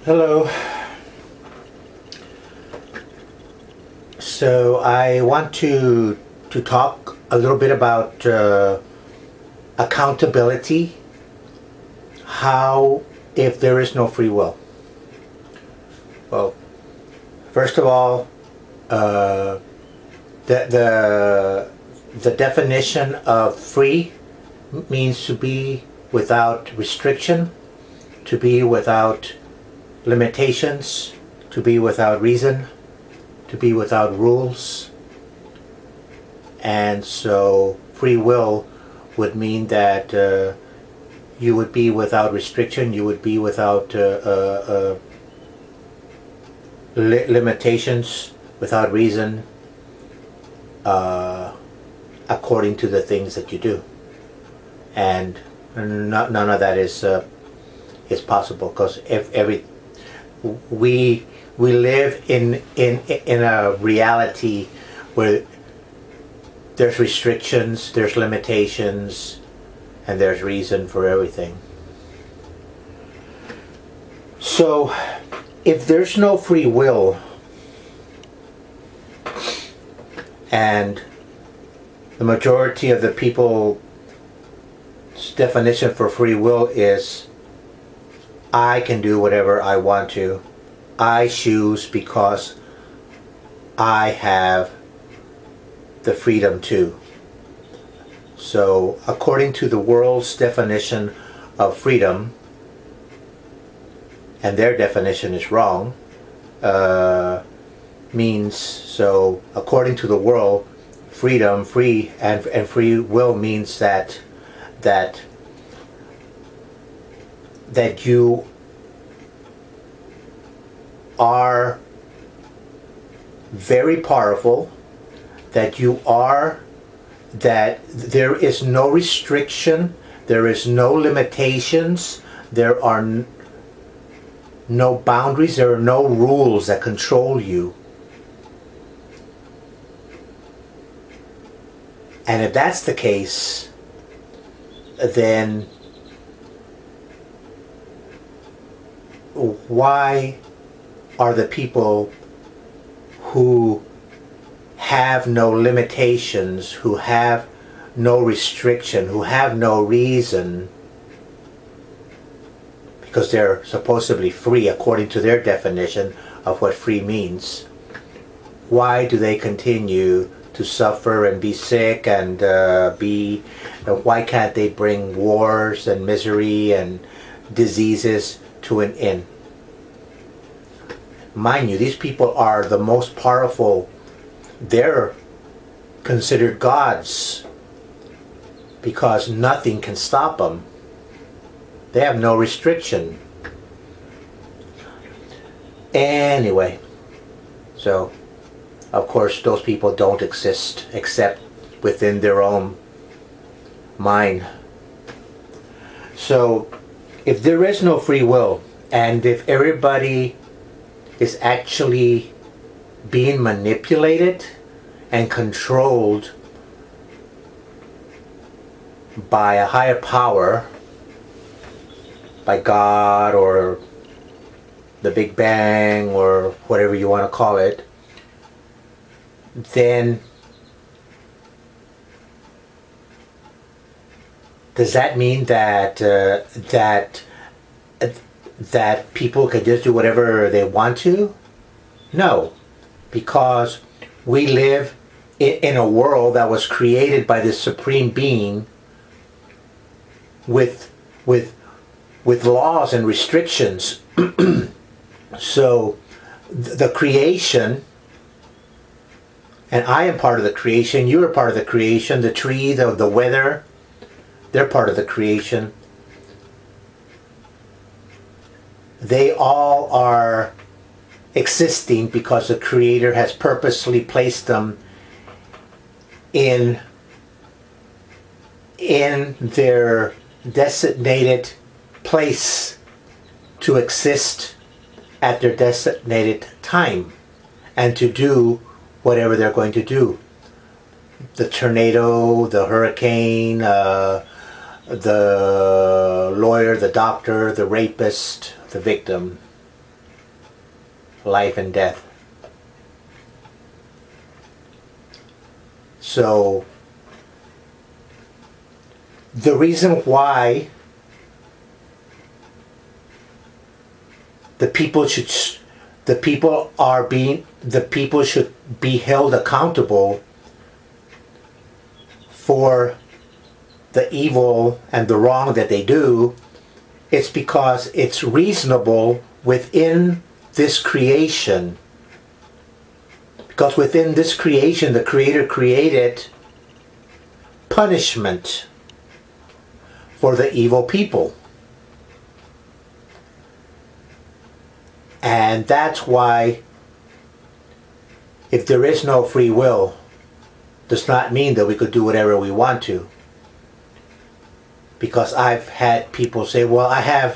Hello. So I want to talk a little bit about accountability. How if there is no free will? Well, first of all, uh, the definition of free means to be without restriction, to be without limitations, to be without reason, to be without rules. And so free will would mean that you would be without restriction, you would be without limitations, without reason, according to the things that you do. And none of that is possible, because if we live in a reality where there's restrictions, there's limitations, and there's reason for everything. So if there's no free will, and the majority of the people's definition for free will is I can do whatever I want to, I choose because I have the freedom to. So according to the world's definition of freedom, and their definition is wrong, means, so according to the world, freedom, free and free will means that you are very powerful, that there is no restriction, there is no limitations, there are no boundaries, there are no rules that control you. And if that's the case, then why are the people who have no limitations, who have no restriction, who have no reason, because they're supposedly free according to their definition of what free means, why do they continue to suffer and be sick and why can't they bring wars and misery and diseases to an end? Mind you, these people are the most powerful. They're considered gods because nothing can stop them. They have no restriction. Anyway, so of course those people don't exist except within their own mind. So if there is no free will, and if everybody is actually being manipulated and controlled by a higher power, by God or the Big Bang or whatever you want to call it, then does that mean that that people can just do whatever they want to? No, because we live in a world that was created by this supreme being with laws and restrictions. So the creation, and I am part of the creation, you are part of the creation, the tree, the weather, they're part of the creation. They all are existing because the Creator has purposely placed them in their designated place to exist at their designated time and to do whatever they're going to do. The tornado, the hurricane, the lawyer, the doctor, the rapist, the victim. life and death. So the reason why the people should be held accountable for the evil and the wrong that they do, it's because it's reasonable within this creation. Because within this creation, the Creator created punishment for the evil people. And that's why, if there is no free will, does not mean that we could do whatever we want to. Because I've had people say, well, I have,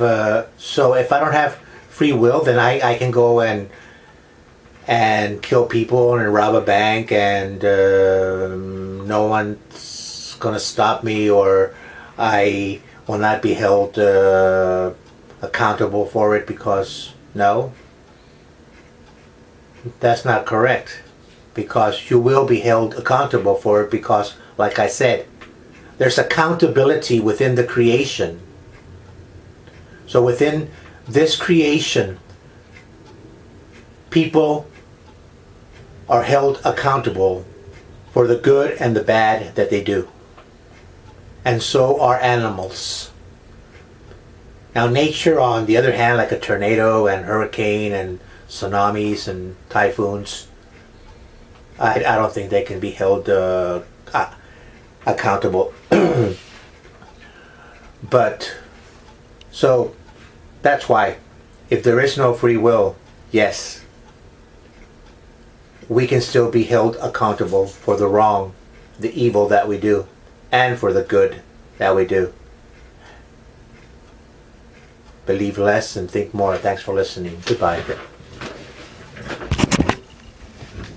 so if I don't have free will, then I can go and kill people and rob a bank, and no one's going to stop me, or I will not be held accountable for it, because no, that's not correct. Because you will be held accountable for it, because, like I said, there's accountability within the creation. So within this creation, people are held accountable for the good and the bad that they do. And so are animals. Now nature, on the other hand, like a tornado and hurricane and tsunamis and typhoons, I don't think they can be held accountable. But, so, that's why, if there is no free will, yes, we can still be held accountable for the wrong, the evil that we do, and for the good that we do. Believe less and think more. Thanks for listening. Goodbye.